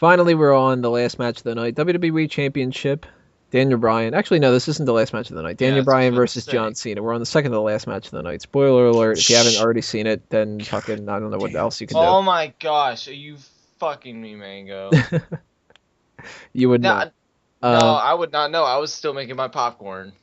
Finally, we're on the last match of the night. WWE Championship. Daniel Bryan. Actually, no, this isn't the last match of the night. Yeah, Daniel that's what I Bryan was about to versus say. John Cena. We're on the second to the last match of the night. Spoiler alert. If you haven't already seen it, then fucking, I don't know what else you can Oh my gosh, are you fucking me, Mango? do. You would No, not. no, I would not know. I was still making my popcorn.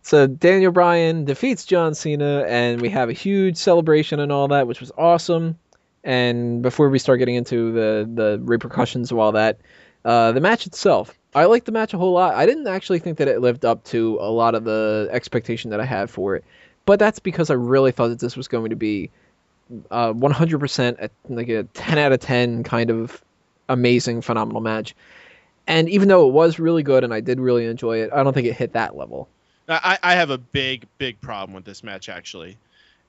So Daniel Bryan defeats John Cena, and we have a huge celebration and all that, which was awesome. And before we start getting into the repercussions of all that, the match itself, I liked the match a whole lot. I didn't actually think that it lived up to a lot of the expectation that I had for it, but that's because I really thought that this was going to be 100% like a 10 out of 10 kind of amazing, phenomenal match. And even though it was really good and I did really enjoy it, I don't think it hit that level. I have a big problem with this match, actually.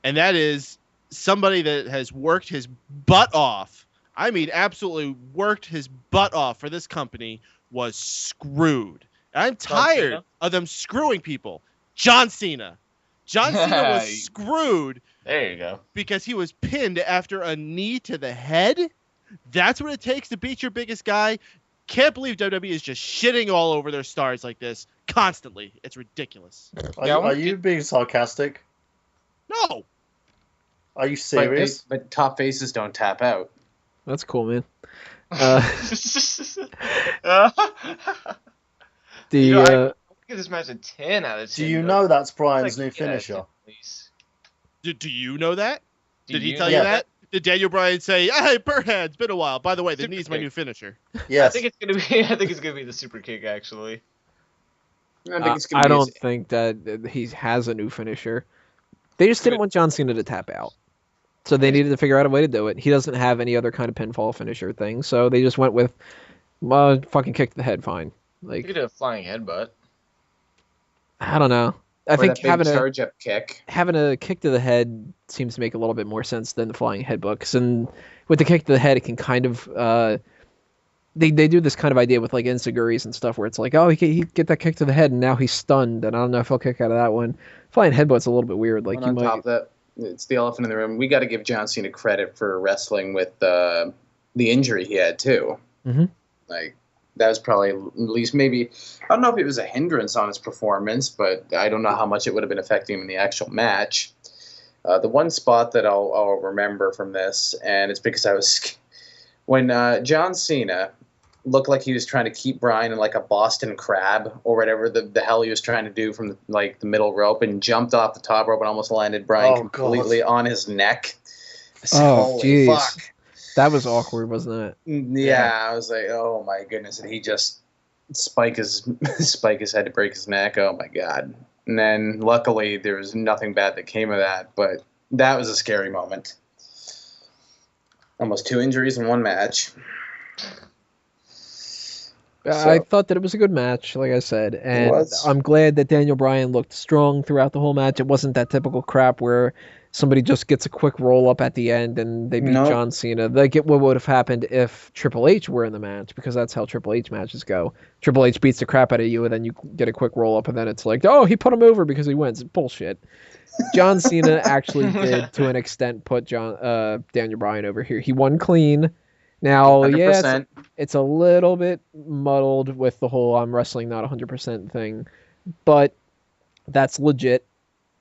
And that is somebody that has worked his butt off. I mean, absolutely worked his butt off for this company was screwed. And I'm tired of them screwing people. John Cena. John Cena was screwed. There you go. Because he was pinned after a knee to the head. That's what it takes to beat your biggest guy. Can't believe WWE is just shitting all over their stars like this constantly. It's ridiculous. Are you being sarcastic? No. Are you serious? But top faces don't tap out. That's cool, man. Look at this match a 10 out of 10. Do you know that's Bryan's Like, new finisher? Do you know that? Did he you tell know you that? Did Daniel Bryan say, "Hey, Burhead, it's been a while. By the way, the Super knee's my kick. new finisher." Yes. I think it's gonna be the super kick actually. I don't think that he has a new finisher. They just didn't want John Cena to tap out. So they needed to figure out a way to do it. He doesn't have any other kind of pinfall finisher thing, so they just went with, fucking kick to the head, fine. You Like, could do a flying headbutt. I don't know. I think having charge up kick. having a kick to the head seems to make a little bit more sense than the flying headbutt. 'Cause with the kick to the head, it can kind of they do this kind of idea with like enziguris and stuff where it's like, oh, he get that kick to the head and now he's stunned, and I don't know if he'll kick out of that one. Flying headbutt's a little bit weird. Like, And on top of that, it's the elephant in the room. We got to give John Cena credit for wrestling with the injury he had too. Mm-hmm. Like, that was probably at least maybe, I don't know if it was a hindrance on his performance, but I don't know how much it would have been affecting him in the actual match. The one spot that I'll remember from this, and it's because I was when John Cena looked like he was trying to keep Bryan in like a Boston crab or whatever the hell he was trying to do from the middle rope, and jumped off the top rope and almost landed Bryan completely on his neck. Oh, jeez. That was awkward, wasn't it? Yeah, I was like, oh my goodness, and he just spike his head to break his neck. Oh my god! And then luckily there was nothing bad that came of that, but that was a scary moment. Almost 2 injuries in one match. I thought that it was a good match, like I said, and I'm glad that Daniel Bryan looked strong throughout the whole match. It wasn't that typical crap where somebody just gets a quick roll up at the end and they beat John Cena. Like, what would have happened if Triple H were in the match, because that's how Triple H matches go. Triple H beats the crap out of you, and then you get a quick roll up, and then it's like, oh, he put him over because he wins. Bullshit. John Cena actually did, to an extent, put Daniel Bryan over here. He won clean. Now, 100%. Yeah, it's a little bit muddled with the whole I'm wrestling not 100% thing, but that's legit.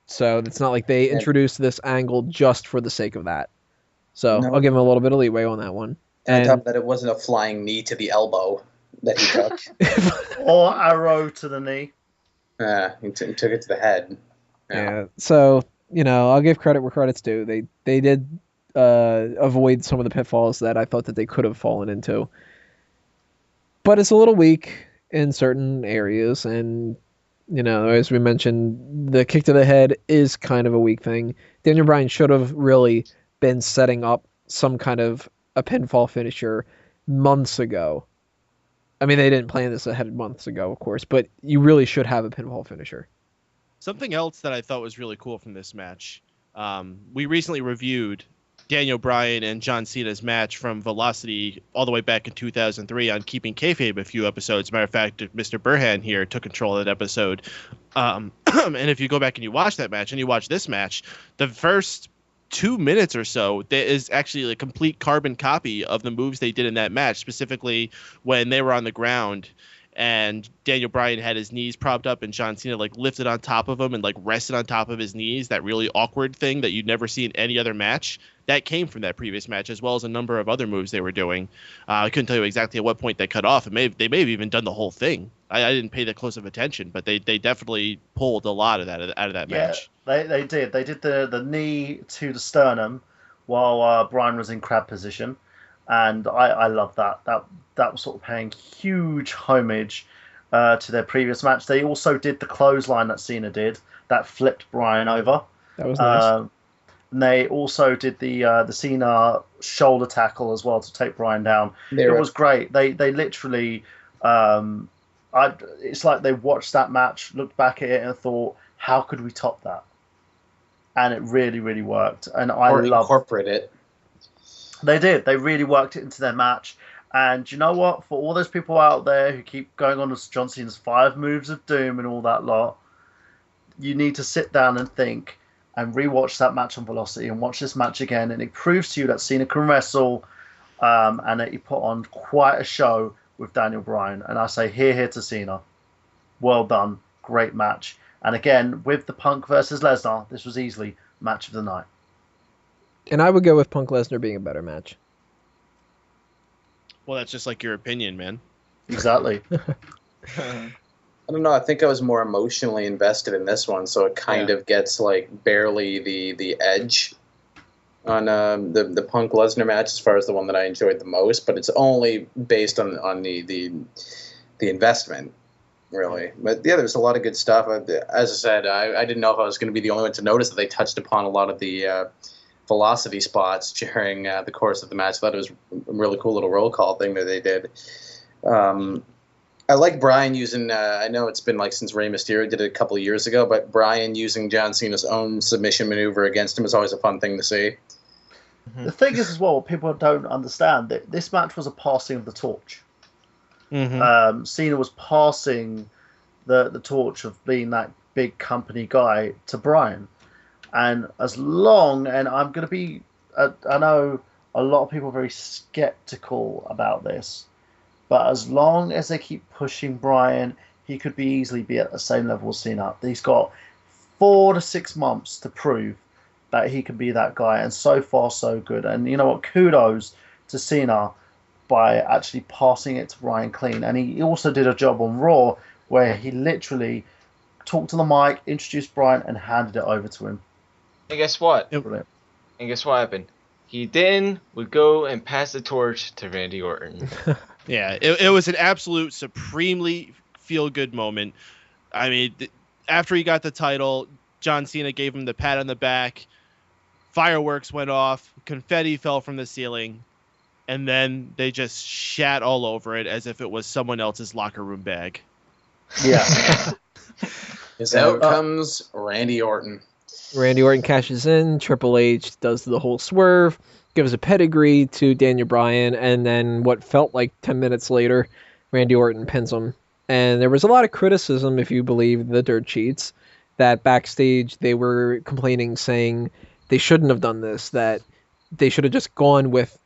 So it's not like they introduced this angle just for the sake of that. So I'll give him a little bit of leeway on that one. And on top of that, it wasn't a flying knee to the elbow that he took. Or arrow to the knee. He took it to the head. Yeah. So, I'll give credit where credit's due. They did avoid some of the pitfalls that I thought that they could have fallen into. But it's a little weak in certain areas, and as we mentioned, the kick to the head is kind of a weak thing. Daniel Bryan should have really been setting up some kind of a pinfall finisher months ago. I mean, they didn't plan this ahead months ago, of course, but you really should have a pinfall finisher. Something else that I thought was really cool from this match, we recently reviewed Daniel Bryan and John Cena's match from Velocity all the way back in 2003 on Keeping Kayfabe a few episodes. Matter of fact, Mr. Burhan here took control of that episode. And if you go back and you watch that match and you watch this match, the first 2 minutes or so, there is actually a complete carbon copy of the moves they did in that match, specifically when they were on the ground and Daniel Bryan had his knees propped up and John Cena like lifted on top of him and like rested on top of his knees, that really awkward thing that you'd never see in any other match. That came from that previous match, as well as a number of other moves they were doing. I couldn't tell you exactly at what point they cut off. They may have even done the whole thing. I didn't pay that close of attention, but they definitely pulled a lot of that out of that match. They did. They did the knee to the sternum while Bryan was in crab position, and I love that. That was sort of paying huge homage to their previous match. They also did the clothesline that Cena did that flipped Bryan over. That was nice. And they also did the Cena shoulder tackle as well to take Bryan down. It was great. They literally, it's like they watched that match, looked back at it, and thought, how could we top that? And it really, really worked. And I love incorporate it. They did. They really worked it into their match. And you know what? For all those people out there who keep going on to John Cena's 5 moves of doom and all that lot, you need to sit down and think and rewatch that match on Velocity and watch this match again. And it proves to you that Cena can wrestle, and that he put on quite a show with Daniel Bryan. And I say, here to Cena. Well done. Great match. And again, with the Punk versus Lesnar, this was easily match of the night. And I would go with Punk Lesnar being a better match. Well, that's just like your opinion, man. Exactly. I don't know. I think I was more emotionally invested in this one, so it kind of gets like barely the edge on the Punk Lesnar match as far as the one that I enjoyed the most. But it's only based on the investment, really. But yeah, there's a lot of good stuff. As I said, I didn't know if I was going to be the only one to notice that they touched upon a lot of the velocity spots during the course of the match. I thought it was a really cool little roll call thing that they did. I like Bryan using, I know it's been like since Rey Mysterio did it a couple of years ago, but Bryan using John Cena's own submission maneuver against him is always a fun thing to see. The thing is as well, people don't understand that this match was a passing of the torch. Cena was passing the torch of being that big company guy to Bryan. And as long, and I'm going to be, I know a lot of people are very skeptical about this, but as long as they keep pushing Bryan, he could easily be at the same level as Cena. He's got 4 to 6 months to prove that he can be that guy, and so far so good. And you know what? Kudos to Cena by actually passing it to Bryan clean. And he also did a job on Raw where he literally talked to the mic, introduced Bryan, and handed it over to him. And guess what? Brilliant. And guess what happened? He then would go and pass the torch to Randy Orton. Yeah, it was an absolute supremely feel-good moment. I mean, after he got the title, John Cena gave him the pat on the back, fireworks went off, confetti fell from the ceiling, and then they just shat all over it as if it was someone else's locker room bag. Yeah. Out comes Randy Orton. Randy Orton cashes in, Triple H does the whole swerve, gives a pedigree to Daniel Bryan, and then what felt like 10 minutes later, Randy Orton pins him. And there was a lot of criticism, if you believe the dirt sheets, that backstage they were complaining, saying they shouldn't have done this, that they should have just gone with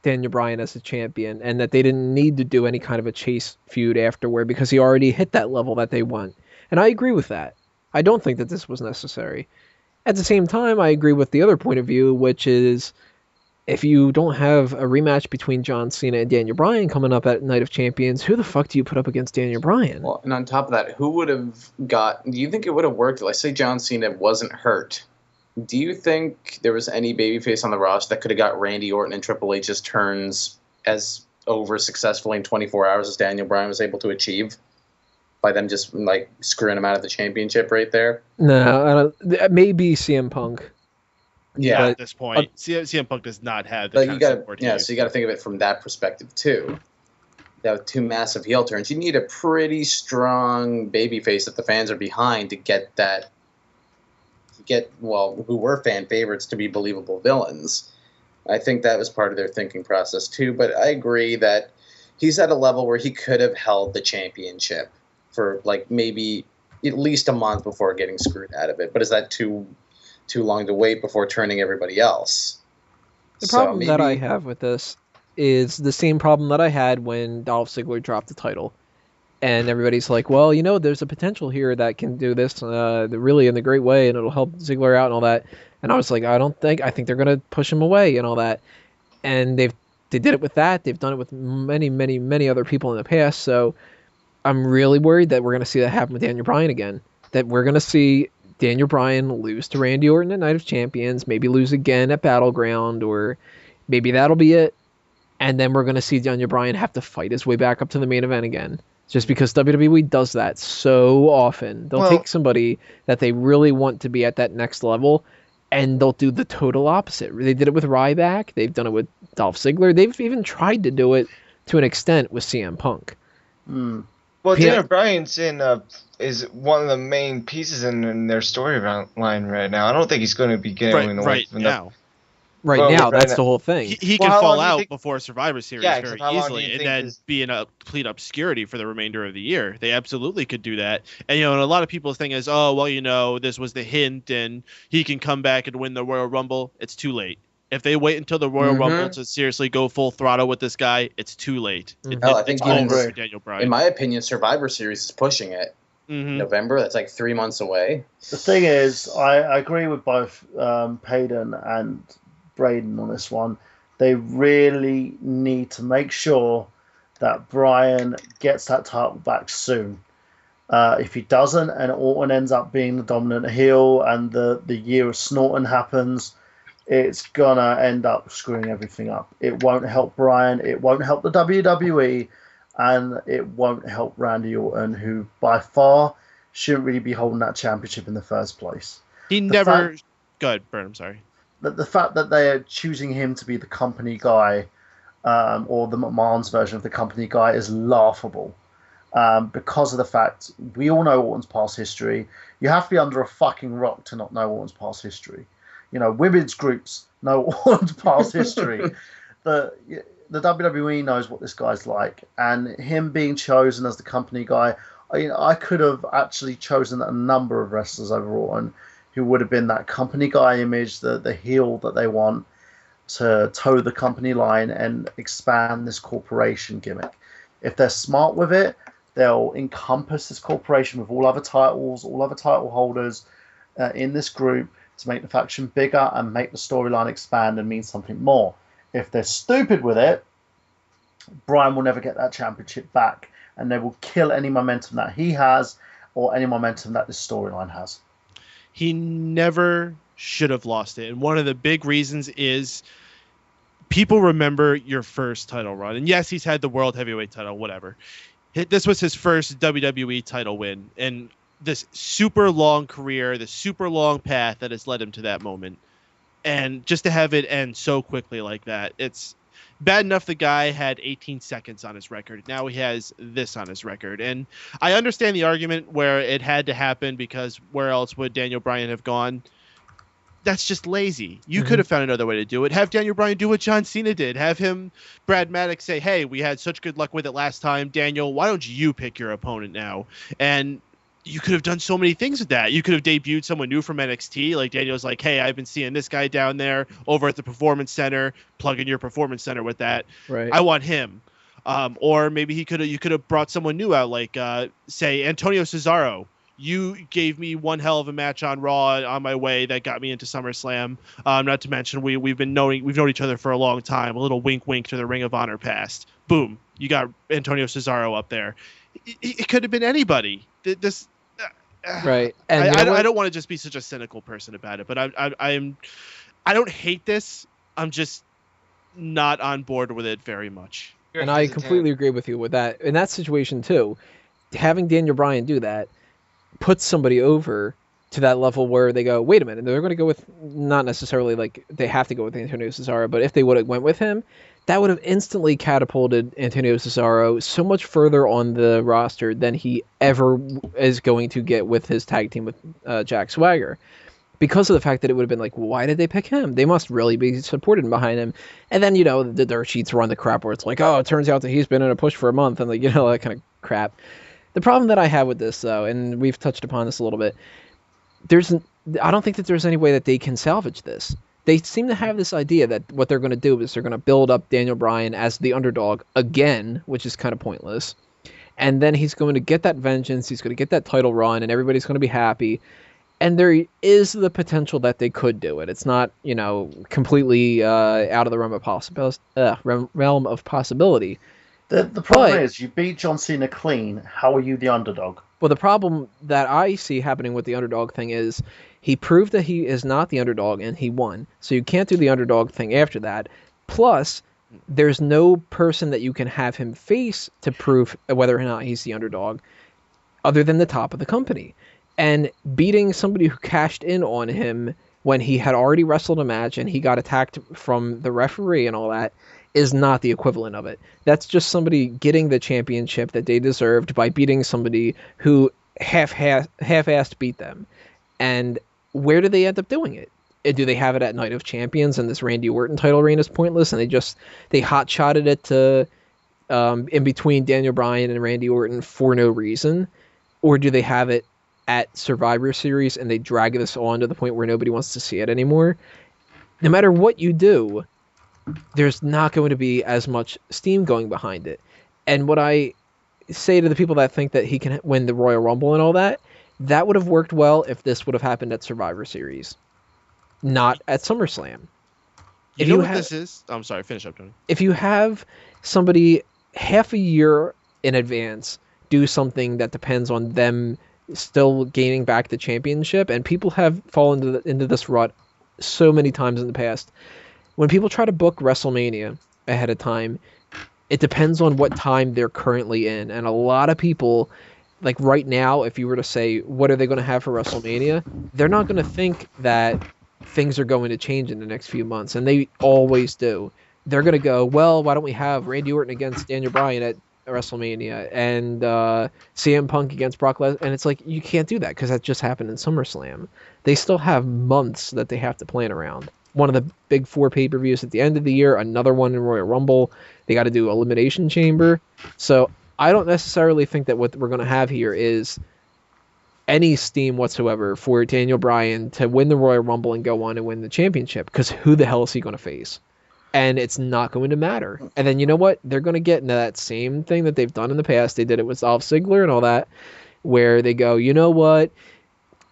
Daniel Bryan as a champion, and that they didn't need to do any kind of a chase feud afterward because he already hit that level that they want. And I agree with that. I don't think that this was necessary. At the same time, I agree with the other point of view, which is if you don't have a rematch between John Cena and Daniel Bryan coming up at Night of Champions, who the fuck do you put up against Daniel Bryan? Well, and on top of that, who would have do you think it would have worked? Let's say John Cena wasn't hurt. Do you think there was any babyface on the roster that could have got Randy Orton and Triple H's turns as over successfully in 24 hours as Daniel Bryan was able to achieve? By them just like screwing him out of the championship right there? No, I don't. Maybe CM Punk. Yeah, but at this point, CM Punk does not have the kind of support. Yeah, so you got to think of it from that perspective too. That with 2 massive heel turns, you need a pretty strong babyface that the fans are behind to get that. Who were fan favorites to be believable villains. I think that was part of their thinking process too. But I agree that he's at a level where he could have held the championship for like maybe at least a month before getting screwed out of it. But is that too too long to wait before turning everybody else. The problem that I have with this is the same problem that I had when Dolph Ziggler dropped the title. And everybody's like, well, there's a potential here that can do this really in the great way, and it'll help Ziggler out and all that. And I was like, I think they're going to push him away and all that. And they did it with that. They've done it with many, many, many other people in the past. So I'm really worried that we're going to see that happen with Daniel Bryan again. That we're going to see Daniel Bryan lose to Randy Orton at Night of Champions, maybe lose again at Battleground, or maybe that'll be it. And then we're going to see Daniel Bryan have to fight his way back up to the main event again. Just because WWE does that so often. They'll take somebody that they really want to be at that next level, and they'll do the total opposite. They did it with Ryback. They've done it with Dolph Ziggler. They've even tried to do it to an extent with CM Punk. Well, Daniel Bryan's is one of the main pieces in their storyline right now. I don't think he's going to be getting away from now. That's the whole thing. He can fall out before Survivor Series very easily and then be in a complete obscurity for the remainder of the year. They absolutely could do that. And, and a lot of people's thing is, this was the hint and he can come back and win the Royal Rumble. It's too late. If they wait until the Royal Rumble to seriously go full throttle with this guy, it's too late. I think it's over for Daniel Bryan. In my opinion, Survivor Series is pushing it. November, that's like 3 months away. The thing is, I agree with both Payton and Braden on this one. They really need to make sure that Bryan gets that title back soon. If he doesn't, and Orton ends up being the dominant heel, and the year of Snorton happens, it's gonna end up screwing everything up. It won't help Bryan. It won't help the WWE, and it won't help Randy Orton, who by far shouldn't really be holding that championship in the first place. Go ahead, Bert, I'm sorry. The fact that they are choosing him to be the company guy, or the McMahon's version of the company guy, is laughable. Because of the fact we all know Orton's past history. You have to be under a fucking rock to not know Orton's past history. Women's groups know Orton's past history. The WWE knows what this guy's like, and him being chosen as the company guy, I could have actually chosen a number of wrestlers over Orton who would have been that company guy image, the heel that they want to toe the company line and expand this corporation gimmick. If they're smart with it, they'll encompass this corporation with all other titles, all other title holders in this group to make the faction bigger and make the storyline expand and mean something more. If they're stupid with it, Bryan will never get that championship back, and they will kill any momentum that he has or any momentum that this storyline has. He never should have lost it. And one of the big reasons is people remember your first title run. And yes, he's had the World Heavyweight title, whatever. This was his first WWE title win. And this super long career, this super long path that has led him to that moment. And just to have it end so quickly like that, it's bad enough the guy had 18 seconds on his record. Now he has this on his record. And I understand the argument where it had to happen because where else would Daniel Bryan have gone? That's just lazy. You could have found another way to do it. Have Daniel Bryan do what John Cena did. Have him, Brad Maddox, say, hey, we had such good luck with it last time. Daniel, why don't you pick your opponent now? And you could have done so many things with that. You could have debuted someone new from NXT. Like Daniel's like, hey, I've been seeing this guy down there over at the Performance Center. Plug in your Performance Center with that. Right. I want him. Or maybe you could have brought someone new out, like say Antonio Cesaro. You gave me one hell of a match on Raw on my way that got me into SummerSlam. Not to mention we've known each other for a long time. A little wink wink to the Ring of Honor past. Boom, you got Antonio Cesaro up there. It could have been anybody. Right. And I don't want to just be such a cynical person about it, but I don't hate this. I'm just not on board with it very much. And I completely agree with you with that. In that situation too, having Daniel Bryan do that puts somebody over to that level where they go, wait a minute, they're going to go with, not necessarily like they have to go with Antonio Cesaro, but if they would have went with him, that would have instantly catapulted Antonio Cesaro so much further on the roster than he ever is going to get with his tag team with Jack Swagger. Because of the fact that it would have been like, why did they pick him? They must really be supported behind him. And then, the dirt sheets run the crap where it's like, oh, it turns out that he's been in a push for a month and that kind of crap. The problem that I have with this, though, and we've touched upon this a little bit, there's I don't think that there's any way that they can salvage this. They seem to have this idea that what they're going to do is they're going to build up Daniel Bryan as the underdog again, which is kind of pointless. And then he's going to get that vengeance, he's going to get that title run, and everybody's going to be happy. And there is the potential that they could do it. It's not, completely out of the realm of possibility. The problem is, you beat John Cena clean. How are you the underdog? Well, the problem that I see happening with the underdog thing is he proved that he is not the underdog, and he won. So you can't do the underdog thing after that. Plus, there's no person that you can have him face to prove whether or not he's the underdog other than the top of the company. And beating somebody who cashed in on him when he had already wrestled a match and he got attacked from the referee and all that is not the equivalent of it. That's just somebody getting the championship that they deserved by beating somebody who half-assed beat them. And where do they end up doing it? Do they have it at Night of Champions and this Randy Orton title reign is pointless and they hot-shotted it to in between Daniel Bryan and Randy Orton for no reason? Or do they have it at Survivor Series and they drag this on to the point where nobody wants to see it anymore? No matter what you do, there's not going to be as much steam going behind it. And what I say to the people that think that he can win the Royal Rumble and all that, that would have worked well if this would have happened at Survivor Series, not at SummerSlam. You know what this is? I'm sorry, finish up, Tony. If you have somebody half a year in advance do something that depends on them still gaining back the championship, and people have fallen into this rut so many times in the past. When people try to book WrestleMania ahead of time, it depends on what time they're currently in. And a lot of people, like right now, if you were to say, what are they going to have for WrestleMania? They're not going to think that things are going to change in the next few months. And they always do. They're going to go, well, why don't we have Randy Orton against Daniel Bryan at WrestleMania and CM Punk against Brock Lesnar? And it's like, you can't do that because that just happened in SummerSlam. They still have months that they have to plan around. One of the big 4 pay-per-views at the end of the year, another one in Royal Rumble. They got to do Elimination Chamber. So I don't necessarily think that what we're going to have here is any steam whatsoever for Daniel Bryan to win the Royal Rumble and go on and win the championship, because who the hell is he going to face? And it's not going to matter. And then you know what? They're going to get into that same thing that they've done in the past. They did it with Dolph Ziggler and all that, where they go, you know what?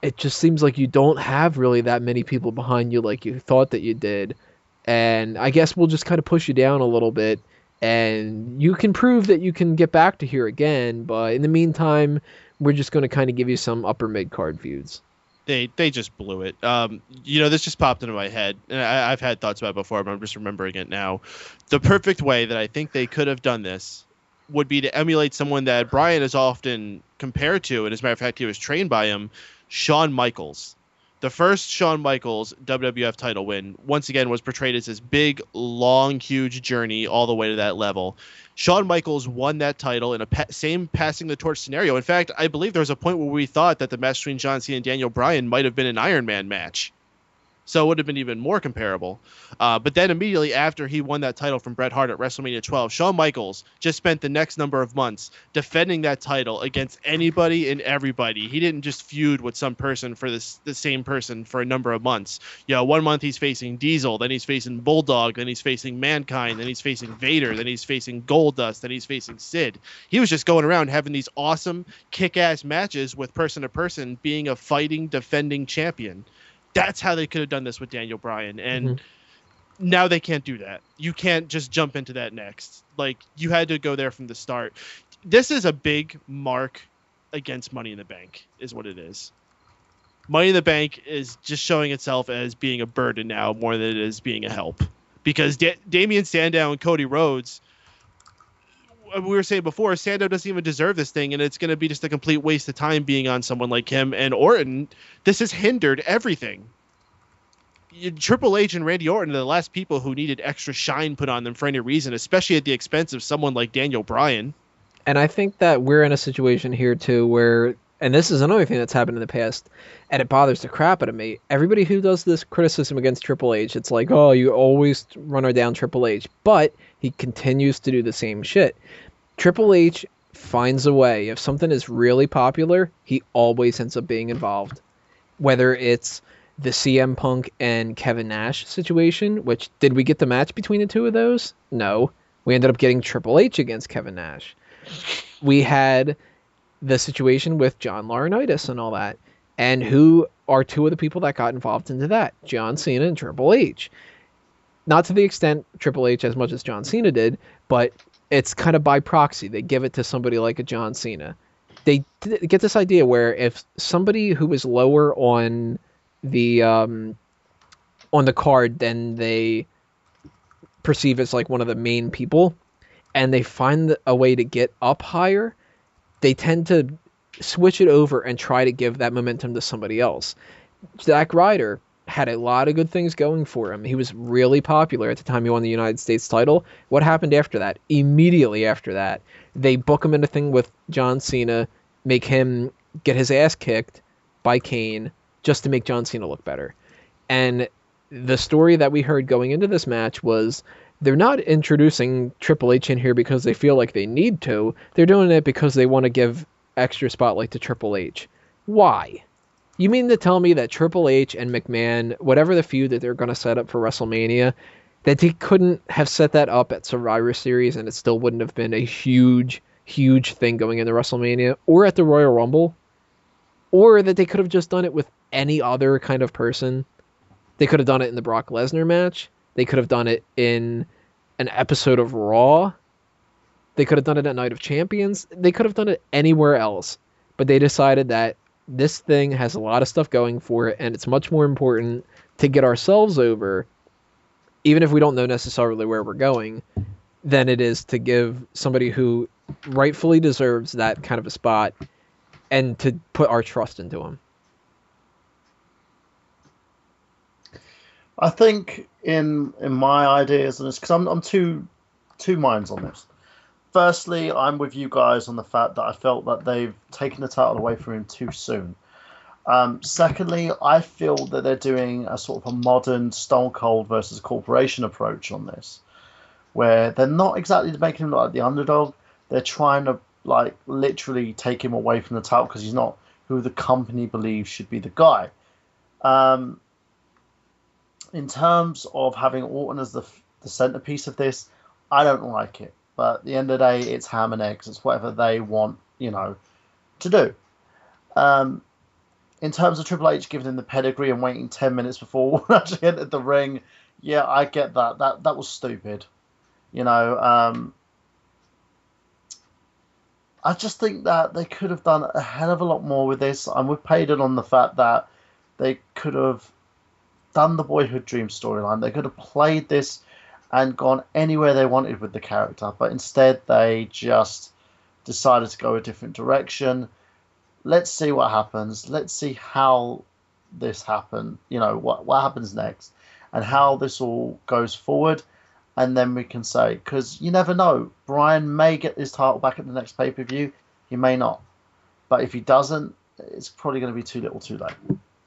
It just seems like you don't have really that many people behind you like you thought that you did. And I guess we'll just kind of push you down a little bit. And you can prove that you can get back to here again. But in the meantime, we're just going to kind of give you some upper mid-card feuds. They just blew it. This just popped into my head. And I've had thoughts about it before, but I'm just remembering it now. The perfect way that I think they could have done this would be to emulate someone that Bryan is often compared to. And as a matter of fact, he was trained by him. Shawn Michaels. The first Shawn Michaels WWF title win, once again, was portrayed as this big, long, huge journey all the way to that level. Shawn Michaels won that title in a same passing the torch scenario. In fact, I believe there was a point where we thought that the match between John Cena and Daniel Bryan might have been an Iron Man match. So it would have been even more comparable. But then immediately after he won that title from Bret Hart at WrestleMania 12, Shawn Michaels just spent the next number of months defending that title against anybody and everybody. He didn't just feud with some person for the same person for a number of months. 1 month he's facing Diesel, then he's facing Bulldog, then he's facing Mankind, then he's facing Vader, then he's facing Goldust, then he's facing Sid. He was just going around having these awesome kick-ass matches with person-to-person, being a fighting, defending champion. That's how they could have done this with Daniel Bryan. And now they can't do that. You can't just jump into that next. Like, you had to go there from the start. This is a big mark against Money in the Bank, is what it is. Money in the Bank is just showing itself as being a burden now more than it is being a help. Because Damian Sandow and Cody Rhodes, we were saying before, Sandow doesn't even deserve this thing, and it's going to be just a complete waste of time being on someone like him. And Orton, this has hindered everything. Triple H and Randy Orton are the last people who needed extra shine put on them for any reason, especially at the expense of someone like Daniel Bryan. And I think that we're in a situation here, too, where, and this is another thing that's happened in the past, and it bothers the crap out of me. Everybody who does this criticism against Triple H, it's like, oh, you always run her down Triple H. But he continues to do the same shit. Triple H finds a way. If something is really popular, he always ends up being involved. whether it's the CM Punk and Kevin Nash situation, which did we get the match between the two of those? No. We ended up getting Triple H against Kevin Nash. We had the situation with John Laurinaitis and all that. And who are two of the people that got involved into that? John Cena and Triple H. Not to the extent Triple H as much as John Cena did, but it's kind of by proxy. They give it to somebody like a John Cena. They get this idea where if somebody who is lower on the card than they perceive as like one of the main people, and they find a way to get up higher, they tend to switch it over and try to give that momentum to somebody else. Zack Ryder had a lot of good things going for him. He was really popular at the time he won the United States title. What happened after that? Immediately after that, they book him in a thing with John Cena, make him get his ass kicked by Kane just to make John Cena look better. And the story that we heard going into this match was they're not introducing Triple H in here because they feel like they need to. They're doing it because they want to give extra spotlight to Triple H. Why? You mean to tell me that Triple H and McMahon, whatever the feud that they're going to set up for WrestleMania, that they couldn't have set that up at Survivor Series and it still wouldn't have been a huge, huge thing going into WrestleMania or at the Royal Rumble? Or that they could have just done it with any other kind of person? They could have done it in the Brock Lesnar match. They could have done it in an episode of Raw. They could have done it at Night of Champions. They could have done it anywhere else. But they decided that this thing has a lot of stuff going for it, and it's much more important to get ourselves over, even if we don't know necessarily where we're going, than it is to give somebody who rightfully deserves that kind of a spot and to put our trust into him. I think in my ideas on this, because I'm two minds on this. Firstly, I'm with you guys on the fact that I felt that they've taken the title away from him too soon. Secondly, I feel that they're doing a sort of a modern Stone Cold versus Corporation approach on this, where they're not exactly making him look like the underdog. They're trying to like literally take him away from the title because he's not who the company believes should be the guy. In terms of having Orton as the centerpiece of this, I don't like it. But at the end of the day, it's ham and eggs. It's whatever they want, to do. In terms of Triple H giving him the pedigree and waiting 10 minutes before Orton actually entered the ring, yeah, I get that. That was stupid. I just think that they could have done a hell of a lot more with this. I'm with Payton on the fact that they could have done the Boyhood Dream storyline. They could have played this and gone anywhere they wanted with the character, but instead they just decided to go a different direction. Let's see what happens. Let's see how this happens, what happens next and how this all goes forward. And then we can say, because you never know, Bryan may get his title back at the next pay-per-view. He may not. But if he doesn't, it's probably going to be too little too late.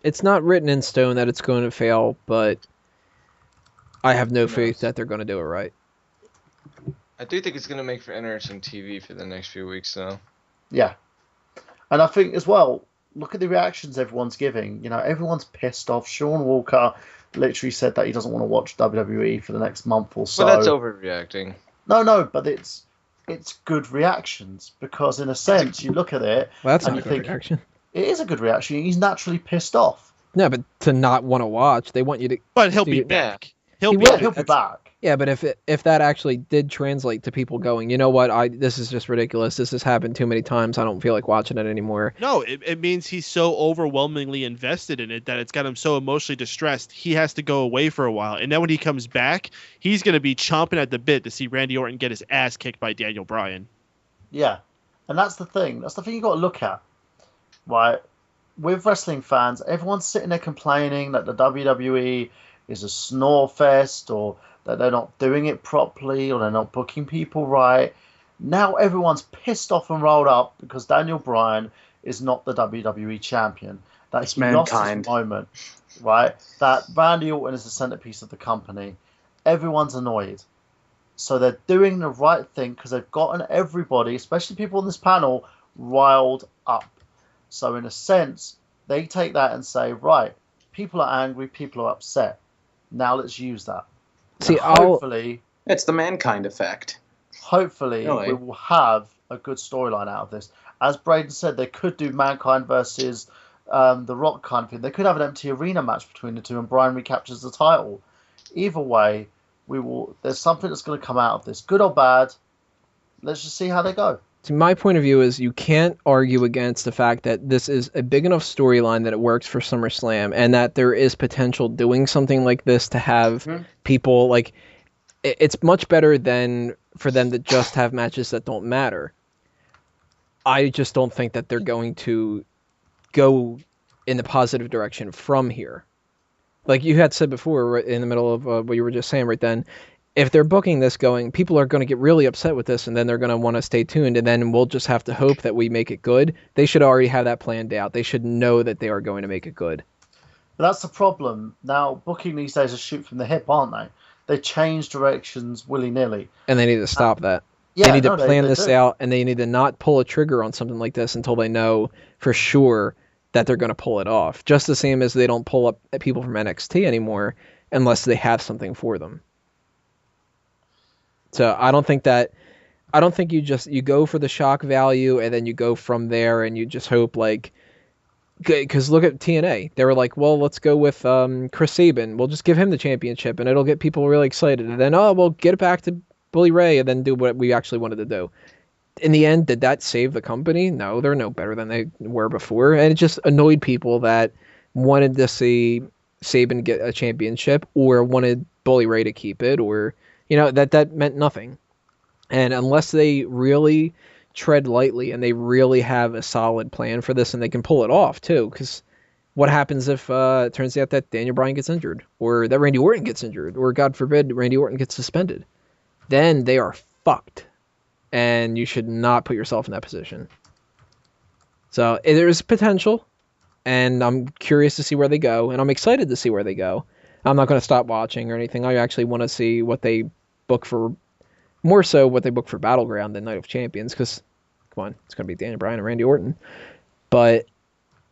It's not written in stone that it's going to fail, but I have no faith that they're going to do it right. I do think it's going to make for interesting TV for the next few weeks, though. Yeah. And I think as well, look at the reactions everyone's giving. Everyone's pissed off. Sean Walker literally said that he doesn't want to watch WWE for the next month or so. But that's overreacting. No, but it's good reactions because in a sense you look at it and you think reaction. It is a good reaction. He's naturally pissed off. No, but to not want to watch, they want you to. But he'll be back. He'll be back. Yeah, but if that actually did translate to people going, you know what, this is just ridiculous. This has happened too many times. I don't feel like watching it anymore. No, it means he's so overwhelmingly invested in it that it's got him so emotionally distressed. He has to go away for a while. And then when he comes back, he's going to be chomping at the bit to see Randy Orton get his ass kicked by Daniel Bryan. Yeah. And that's the thing. That's the thing you got to look at. Right? With wrestling fans, everyone's sitting there complaining that the WWE is a snore fest or that they're not doing it properly or they're not booking people right. Now everyone's pissed off and rolled up because Daniel Bryan is not the WWE Champion. That he lost his moment, right? That Randy Orton is the centerpiece of the company. Everyone's annoyed. So they're doing the right thing because they've gotten everybody, especially people on this panel, riled up. So in a sense, they take that and say, right, people are angry, people are upset. Now let's use that. See, hopefully, it's the Mankind effect. Hopefully, we will have a good storyline out of this. As Braden said, they could do Mankind versus The Rock kind of thing. They could have an empty arena match between the two, and Bryan recaptures the title. Either way, there's something that's going to come out of this, good or bad. Let's just see how they go. See, my point of view is you can't argue against the fact that this is a big enough storyline that it works for SummerSlam, and that there is potential doing something like this to have people like. It's much better than for them to just have matches that don't matter. I just don't think that they're going to go in the positive direction from here. Like you had said before, right in the middle of what you were just saying right then, if they're booking this going, people are going to get really upset with this, and then they're going to want to stay tuned, and then we'll just have to hope that we make it good. They should already have that planned out. They should know that they are going to make it good. But that's the problem. Now, booking these days is shoot from the hip, aren't they? They change directions willy-nilly. And they need to stop that. Yeah, they need to plan this out, and they need to not pull a trigger on something like this until they know for sure that they're going to pull it off. Just the same as they don't pull up people from NXT anymore unless they have something for them. So I don't think you go for the shock value and then you go from there and you just hope like, because look at TNA. They were like, well, let's go with Chris Sabin. We'll just give him the championship and it'll get people really excited. And then, we'll get it back to Bully Ray and then do what we actually wanted to do. In the end, did that save the company? No, they're no better than they were before. And it just annoyed people that wanted to see Sabin get a championship or wanted Bully Ray to keep it, or, that meant nothing. And unless they really tread lightly and they really have a solid plan for this and they can pull it off too, because what happens if it turns out that Daniel Bryan gets injured or that Randy Orton gets injured or God forbid Randy Orton gets suspended? Then they are fucked and you should not put yourself in that position. So there's potential and I'm curious to see where they go and I'm excited to see where they go. I'm not going to stop watching or anything. I actually want to see what they book for, more so what they book for Battleground than Night of Champions, because come on, it's going to be Daniel Bryan and Randy Orton. But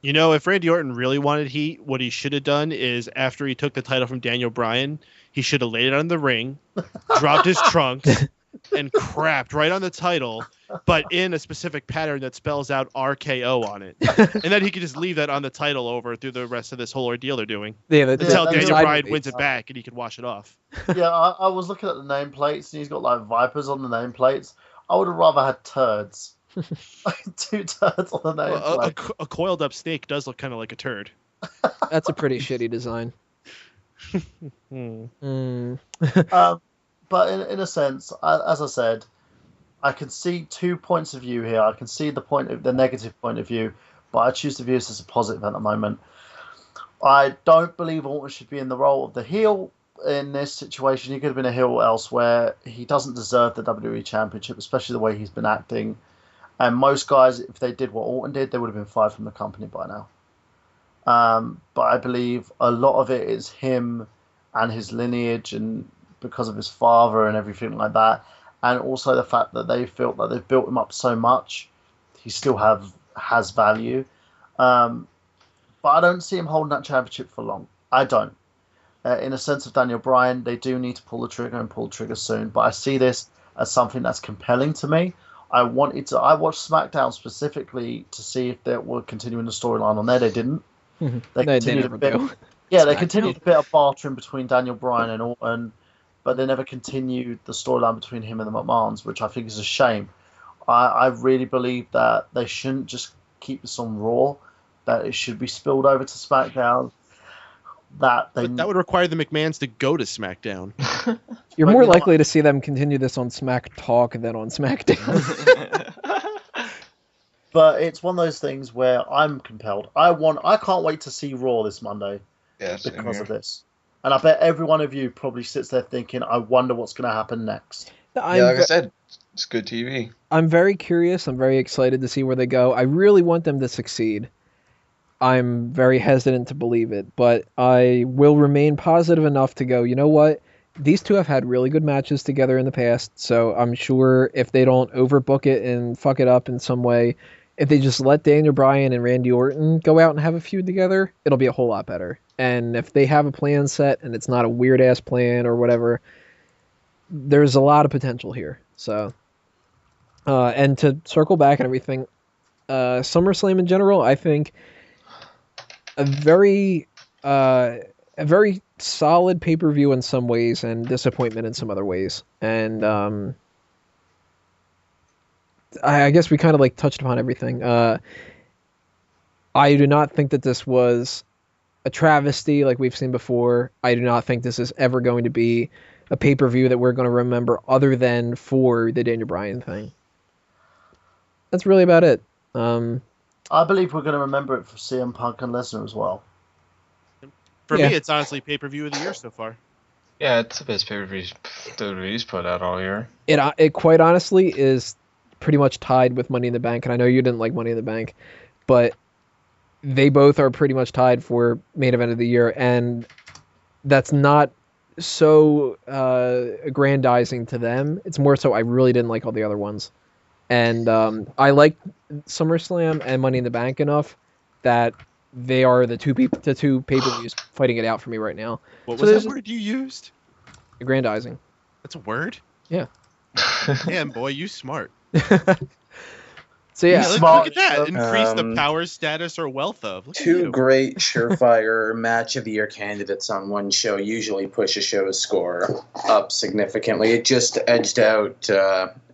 if Randy Orton really wanted heat, what he should have done is after he took the title from Daniel Bryan, he should have laid it on the ring, dropped his trunks, and crapped right on the title, but in a specific pattern that spells out RKO on it. And then he could just leave that on the title over through the rest of this whole ordeal they're doing. Yeah, until Daniel Bryan wins it back and he can wash it off. Yeah, I was looking at the nameplates and he's got like vipers on the nameplates. I would have rather had turds. 2 turds on the nameplate. A coiled up snake does look kind of like a turd. That's a pretty shitty design. But in a sense, as I said, I can see 2 points of view here. I can see the negative point of view, but I choose to view this as a positive at the moment. I don't believe Orton should be in the role of the heel in this situation. He could have been a heel elsewhere. He doesn't deserve the WWE Championship, especially the way he's been acting. And most guys, if they did what Orton did, they would have been fired from the company by now. But I believe a lot of it is him and his lineage and because of his father and everything like that. And also the fact that they felt that they've built him up so much, he still has value. But I don't see him holding that championship for long. I don't. In a sense of Daniel Bryan, they do need to pull the trigger and pull the trigger soon. But I see this as something that's compelling to me. I watched SmackDown specifically to see if they were continuing the storyline on there. They didn't. They continued a bit. Yeah, they continued a bit of bartering between Daniel Bryan and Orton, but they never continued the storyline between him and the McMahons, which I think is a shame. I really believe that they shouldn't just keep this on Raw, that it should be spilled over to SmackDown. But that would require the McMahons to go to SmackDown. You're more likely to see them continue this on Smack Talk than on SmackDown. But it's one of those things where I'm compelled. I can't wait to see Raw this Monday because of this. And I bet every one of you probably sits there thinking, I wonder what's going to happen next. Like I said, it's good TV. I'm very curious. I'm very excited to see where they go. I really want them to succeed. I'm very hesitant to believe it, but I will remain positive enough to go, you know what? These two have had really good matches together in the past, so I'm sure if they don't overbook it and fuck it up in some way, if they just let Daniel Bryan and Randy Orton go out and have a feud together, it'll be a whole lot better. And if they have a plan set and it's not a weird ass plan or whatever, there's a lot of potential here. So, and to circle back and everything, SummerSlam in general, I think a very solid pay-per-view in some ways and disappointment in some other ways. And I guess we kind of like touched upon everything. I do not think that this was a travesty like we've seen before. I do not think this is ever going to be a pay-per-view that we're going to remember other than for the Daniel Bryan thing. That's really about it. I believe we're going to remember it for CM Punk and Lesnar as well. For me, it's honestly pay-per-view of the year so far. Yeah, it's the best pay-per-view WWE's put out all year. It quite honestly is pretty much tied with Money in the Bank, and I know you didn't like Money in the Bank, but they both are pretty much tied for main event of the year, and that's not so aggrandizing to them. It's more so I really didn't like all the other ones. And I like SummerSlam and Money in the Bank enough that they are the two pay-per-views fighting it out for me right now. What was that word you used? Aggrandizing. That's a word? Yeah. Damn, boy, you smart. So yeah, look at that. Increase the power, status, or wealth of. Two great surefire match of the year candidates on one show usually push a show's score up significantly. It just edged out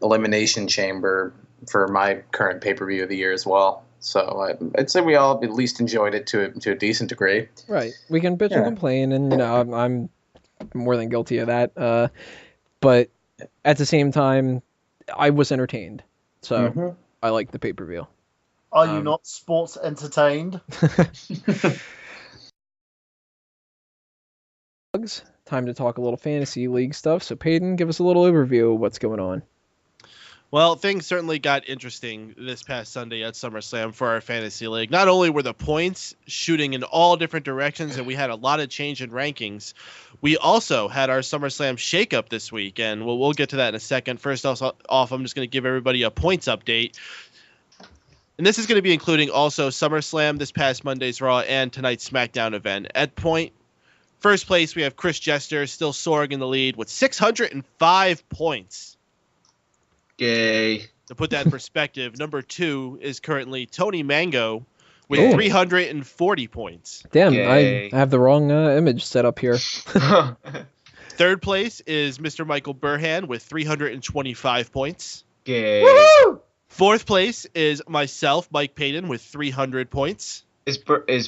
Elimination Chamber for my current pay-per-view of the year as well. So I'd say we all at least enjoyed it to a decent degree. Right. We can bitch and complain, and I'm more than guilty of that. But at the same time, I was entertained. So I like the pay-per-view. Are you not sports entertained? Time to talk a little fantasy league stuff. So Peyton, give us a little overview of what's going on. Well, things certainly got interesting this past Sunday at SummerSlam for our fantasy league. Not only were the points shooting in all different directions and we had a lot of change in rankings, we also had our SummerSlam shakeup this week, and we'll get to that in a second. First off, I'm just going to give everybody a points update. And this is going to be including also SummerSlam, this past Monday's Raw, and tonight's SmackDown event. At first place, we have Chris Jester still soaring in the lead with 605 points. Yay. To put that in perspective, number 2 is currently Tony Mango with 340 points. Damn, I have the wrong image set up here. Third place is Mr. Michael Burhan with 325 points. Yay. Woo-hoo! Fourth place is myself, Mike Payton, with 300 points. Is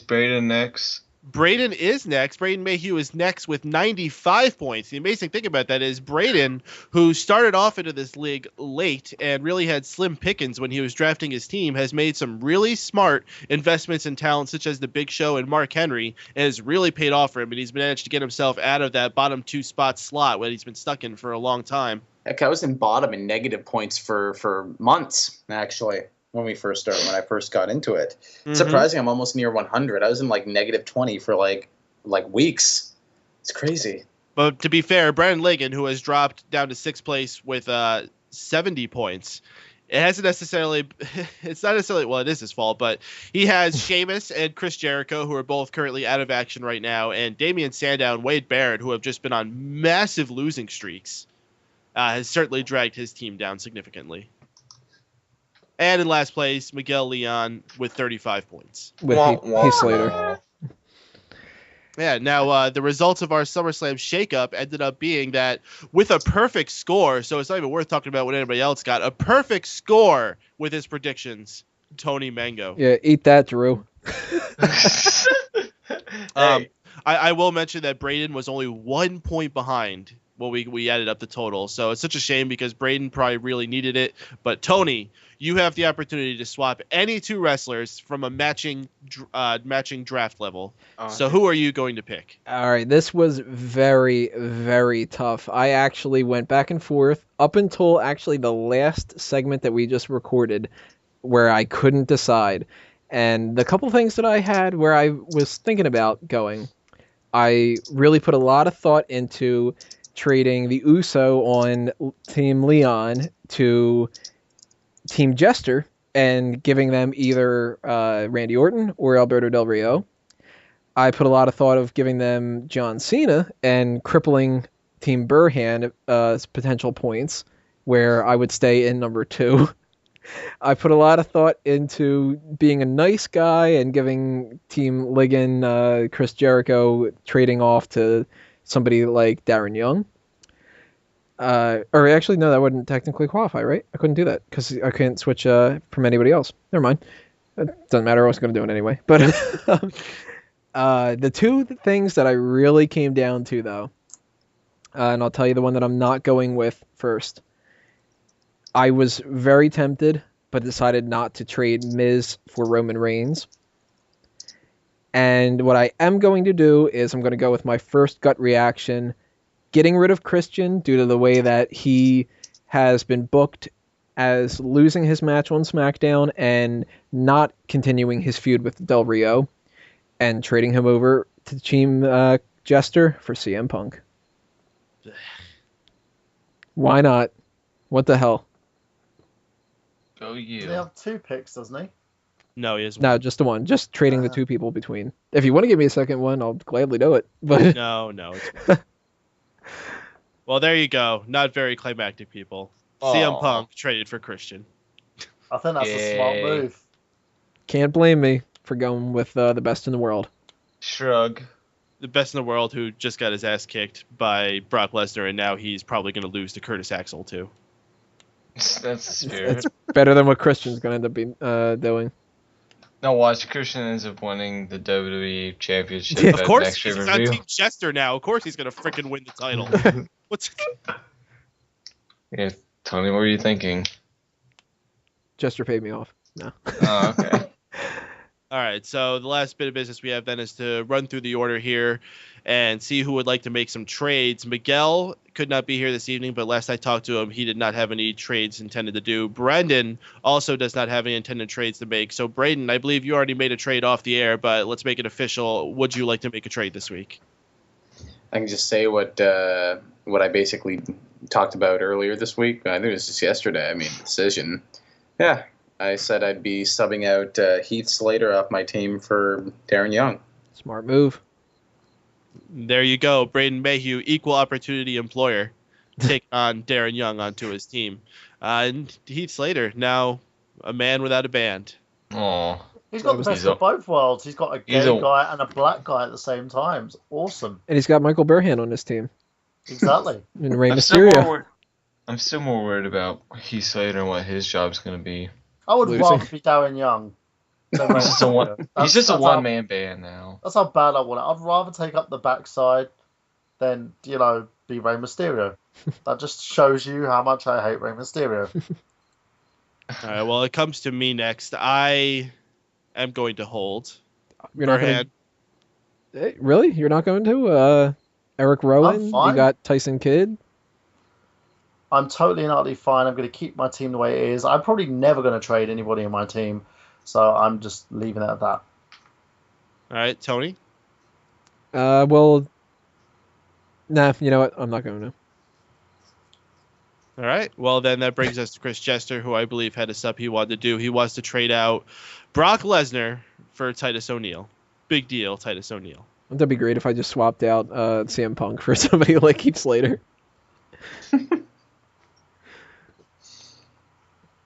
Braden next? Braden is next. Braden Mayhew is next with 95 points. The amazing thing about that is Braden, who started off into this league late and really had slim pickings when he was drafting his team, has made some really smart investments in talent such as the Big Show and Mark Henry, and has really paid off for him. And he's managed to get himself out of that bottom 2 spot slot that he's been stuck in for a long time. Heck, I was in bottom and negative points for months, actually. When I first got into it. It's surprising I'm almost near 100. I was in like negative 20 for like weeks. It's crazy. But to be fair, Brandon Ligon, who has dropped down to 6th place with 70 points, it's not necessarily, well, it is his fault, but he has Sheamus and Chris Jericho, who are both currently out of action right now, and Damian Sandow and Wade Barrett, who have just been on massive losing streaks, has certainly dragged his team down significantly. And in last place, Miguel Leon with 35 points. With Heath Slater. Yeah, now the results of our SummerSlam shakeup ended up being that with a perfect score, so it's not even worth talking about what anybody else got, a perfect score with his predictions, Tony Mango. Yeah, eat that, Drew. I will mention that Braden was only 1 point behind when we added up the total. So it's such a shame because Braden probably really needed it. But Tony, you have the opportunity to swap any 2 wrestlers from a matching draft level. So who are you going to pick? All right, this was very, very tough. I actually went back and forth up until actually the last segment that we just recorded where I couldn't decide. And the couple things that I had where I was thinking about going, I really put a lot of thought into trading the Uso on Team Leon to Team Jester and giving them either Randy Orton or Alberto Del Rio. I put a lot of thought of giving them John Cena and crippling Team Burhan as potential points, where I would stay in number 2. I put a lot of thought into being a nice guy and giving Team Ligon Chris Jericho trading off to somebody like Darren Young. Or actually, no, that wouldn't technically qualify, right? I couldn't do that because I couldn't switch from anybody else. Never mind. It doesn't matter. I was going to do it anyway. But the two things that I really came down to, though, and I'll tell you the one that I'm not going with first. I was very tempted, but decided not to trade Miz for Roman Reigns. And what I am going to do is I'm going to go with my first gut reaction, getting rid of Christian due to the way that he has been booked as losing his match on SmackDown and not continuing his feud with Del Rio, and trading him over to Team Jester for CM Punk. Why not? What the hell? Go you. They have 2 picks, doesn't he? No, he has one. No, just the one. Just trading the 2 people between. If you want to give me a second one, I'll gladly do it. But No. It's well, there you go. Not very climactic, people. CM Punk traded for Christian. I think that's a smart move. Can't blame me for going with the best in the world. Shrug. The best in the world who just got his ass kicked by Brock Lesnar, and now he's probably going to lose to Curtis Axel, too. That's the spirit. It's better than what Christian's going to end up doing. No, watch. Christian ends up winning the WWE Championship. Of course, he's on Team Chester now. Of course he's going to freaking win the title. Yeah, Tony, what were you thinking? Chester paid me off. No. Oh, okay. All right, so the last bit of business we have then is to run through the order here and see who would like to make some trades. Miguel could not be here this evening, but last I talked to him, he did not have any trades intended to do. Brendan also does not have any intended trades to make. So, Braden, I believe you already made a trade off the air, but let's make it official. Would you like to make a trade this week? I can just say what I basically talked about earlier this week. I think it was just yesterday. I mean, decision. Yeah. I said I'd be subbing out Heath Slater off my team for Darren Young. Smart move. There you go. Braden Mayhew, equal opportunity employer, take on Darren Young onto his team. And Heath Slater, now a man without a band. Aw. He's got the best of both worlds. He's got a gay guy and a black guy at the same time. It's awesome. And he's got Michael Burhan on his team. Exactly. And Rey Mysterio. I'm still more worried about Heath Slater and what his job's going to be. I would rather be Darren Young. He's just a one-man band now. That's how bad I want it. I'd rather take up the backside than, be Rey Mysterio. That just shows you how much I hate Rey Mysterio. All right, well, it comes to me next. I am going to hold. You're not going to... Really? You're not going to? Eric Rowan? You got Tyson Kidd? I'm totally and utterly fine. I'm going to keep my team the way it is. I'm probably never going to trade anybody in my team, so I'm just leaving it at that. All right, Tony? Well, nah, you know what? I'm not going to. All right, well, then that brings us to Chris Chester, who I believe had a sub he wanted to do. He wants to trade out Brock Lesnar for Titus O'Neil. Big deal, Titus O'Neil. Wouldn't that be great if I just swapped out CM Punk for somebody like Heath Slater?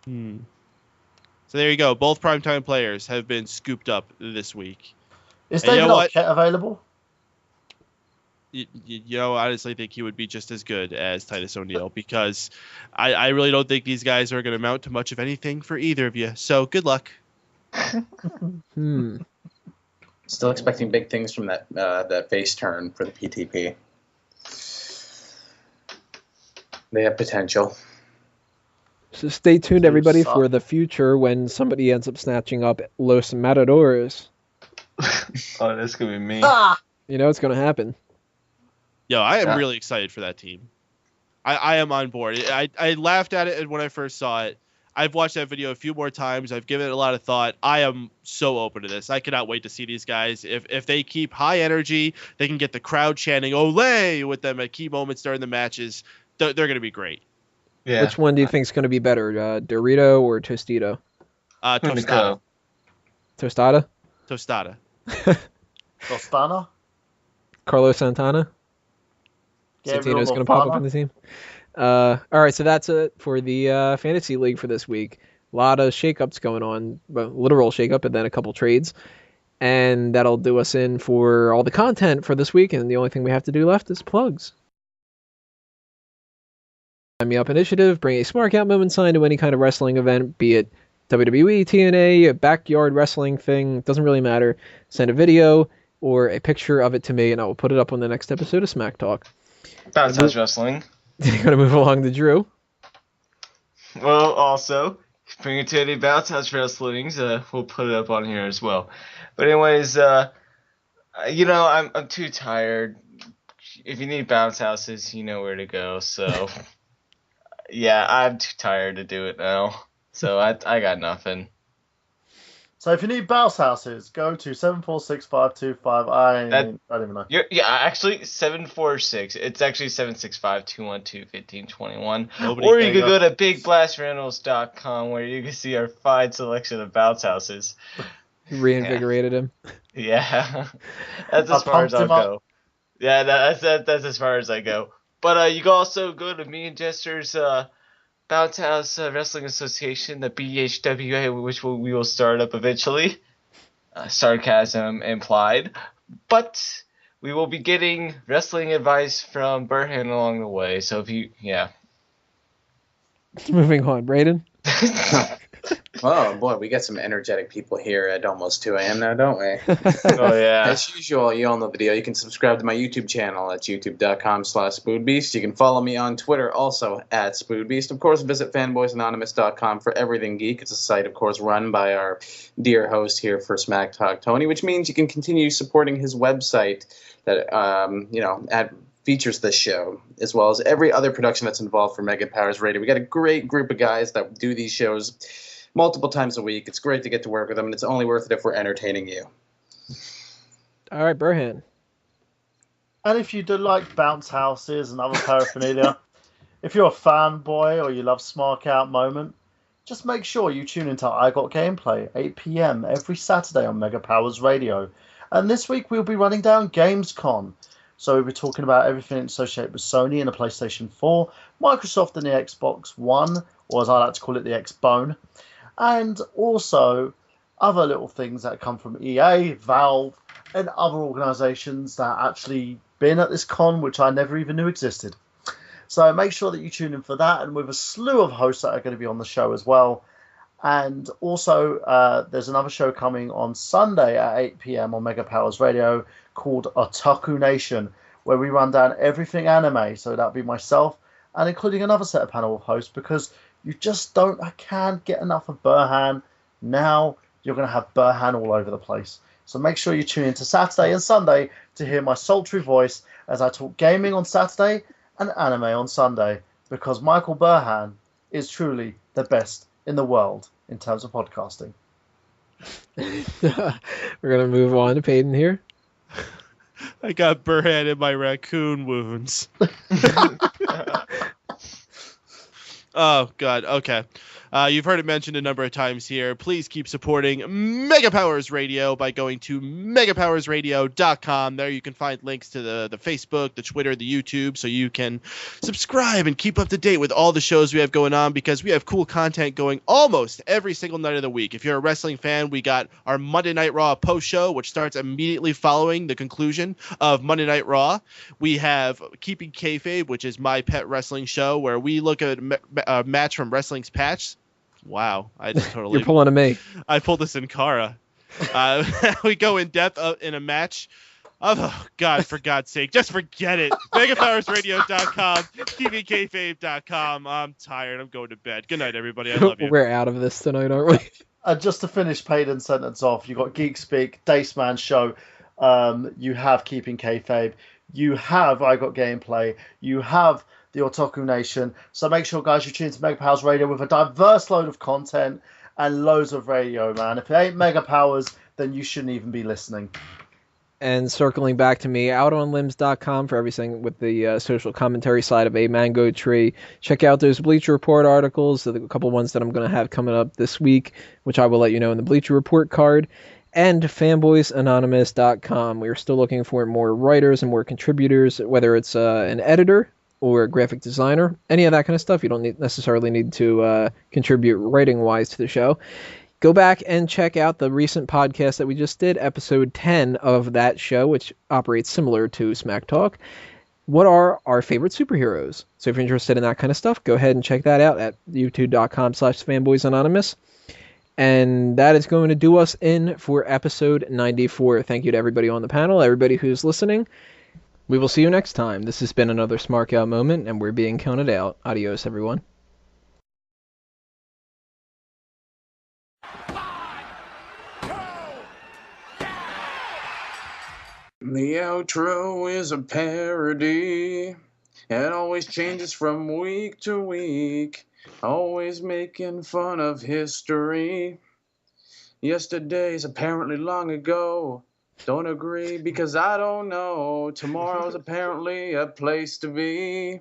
So there you go. Both primetime players have been scooped up this week. Is David Arquette available? I honestly think he would be just as good as Titus O'Neil because I really don't think these guys are going to amount to much of anything for either of you. So good luck. Still expecting big things from that face turn for the PTP. They have potential. So stay tuned, everybody, for the future when somebody ends up snatching up Los Matadores. Oh, that's going to be me. You know it's going to happen. Yo, I am really excited for that team. I am on board. I laughed at it when I first saw it. I've watched that video a few more times. I've given it a lot of thought. I am so open to this. I cannot wait to see these guys. If they keep high energy, they can get the crowd chanting "Olay" with them at key moments during the matches. They're going to be great. Yeah. Which one do you think is going to be better, Dorito or Tostito? Tostada. Tostada? Tostada. Dostana? Carlos Santana? Santino's going to pop up in the team. All right, so that's it for the Fantasy League for this week. A lot of shakeups going on, literal shakeup, and then a couple trades. And that'll do us in for all the content for this week, and the only thing we have to do left is plugs. Sign Me Up initiative, bring a Smark Out moment sign to any kind of wrestling event, be it WWE, TNA, a backyard wrestling thing, doesn't really matter. Send a video or a picture of it to me, and I will put it up on the next episode of Smack Talk. Bounce House Wrestling. You're going to move along to Drew. Well, also, bring it to any Bounce House Wrestlings. We'll put it up on here as well. But anyways, I'm too tired. If you need bounce houses, you know where to go. So, yeah, I'm too tired to do it now. So I got nothing. So if you need bounce houses, go to 746-525. I don't even know. Actually 746. It's actually 765-212-1521. Or you could go to BigBlastRentals.com where you can see our fine selection of bounce houses. Reinvigorated him. Yeah, that's as far as I'll go. Yeah, that's as far as I go. But you can also go to me and Jester's Bounce House Wrestling Association, the BHWA, which we will start up eventually. Sarcasm implied. But we will be getting wrestling advice from Burhan along the way. So if you, Moving on, Braden. Oh, boy, we got some energetic people here at almost 2 a.m. now, don't we? Oh, yeah. As usual, you all know the deal. You can subscribe to my YouTube channel at youtube.com/SpoodBeast. You can follow me on Twitter, also at SpoodBeast. Of course, visit fanboysanonymous.com for everything geek. It's a site, of course, run by our dear host here for Smack Talk, Tony, which means you can continue supporting his website that, features this show, as well as every other production that's involved for Mega Powers Radio. We got a great group of guys that do these shows multiple times a week. It's great to get to work with them, and it's only worth it if we're entertaining you. All right, Burhan. And if you do like bounce houses and other paraphernalia, if you're a fanboy or you love Smark Out moment, just make sure you tune into I Got Gameplay, 8 p.m. every Saturday on Mega Powers Radio. And this week we'll be running down Gamescom. So we'll be talking about everything associated with Sony and the PlayStation 4, Microsoft and the Xbox One, or as I like to call it, the X-Bone. And also other little things that come from EA, Valve, and other organisations that actually been at this con, which I never even knew existed. So make sure that you tune in for that, and with a slew of hosts that are going to be on the show as well. And also, there's another show coming on Sunday at 8 p.m. on Mega Powers Radio called Otaku Nation, where we run down everything anime. So that'll be myself, and including another set of panel of hosts, because you just I can't get enough of Burhan. Now you're going to have Burhan all over the place. So make sure you tune in to Saturday and Sunday to hear my sultry voice as I talk gaming on Saturday and anime on Sunday, because Michael Burhan is truly the best in the world in terms of podcasting. We're going to move on to Peyton here. I got Burhan in my raccoon wounds. Oh, God. Okay. You've heard it mentioned a number of times here. Please keep supporting Mega Powers Radio by going to megapowersradio.com. There you can find links to the Facebook, the Twitter, the YouTube, so you can subscribe and keep up to date with all the shows we have going on, because we have cool content going almost every single night of the week. If you're a wrestling fan, we got our Monday Night Raw post show, which starts immediately following the conclusion of Monday Night Raw. We have Keeping Kayfabe, which is my pet wrestling show, where we look at a match from Wrestling's Patch. Wow, I just totally... You're pulling a me. I pulled this in Kara. We go in depth in a match. Oh, God, for God's sake, just forget it. MegaPowersRadio.com, TVKFave.com. I'm tired. I'm going to bed. Good night, everybody. I love you. We're out of this tonight, aren't we? Just to finish Payton's sentence off, you got Geek Speak, Daceman Show. You have Keeping Kayfabe. You have I Got Gameplay. You have the Otaku Nation. So make sure, guys, you tune into Mega Powers Radio with a diverse load of content and loads of radio, man. If it ain't Mega Powers, then you shouldn't even be listening. And circling back to me, outonlimbs.com for everything with the social commentary side of A Mango Tree. Check out those Bleacher Report articles, a couple ones that I'm going to have coming up this week, which I will let you know in the Bleacher Report card. And fanboysanonymous.com. We are still looking for more writers and more contributors, whether it's an editor or a graphic designer, any of that kind of stuff. You don't necessarily need to contribute writing-wise to the show. Go back and check out the recent podcast that we just did, episode 10 of that show, which operates similar to Smack Talk. What are our favorite superheroes? So if you're interested in that kind of stuff, go ahead and check that out at youtube.com/fanboysanonymous. And that is going to do us in for episode 94. Thank you to everybody on the panel, everybody who's listening. We will see you next time. This has been another Smark Out moment, and we're being counted out. Adios, everyone. The outro is a parody. It always changes from week to week. Always making fun of history. Yesterday's apparently long ago. Don't agree because I don't know. Tomorrow's apparently a place to be.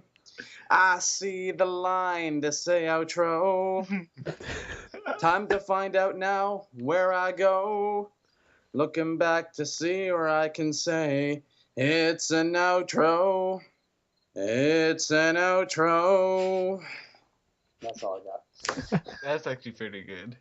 I see the line to say outro. Time to find out now where I go. Looking back to see where I can say it's an outro. It's an outro. That's all I got. That's actually pretty good.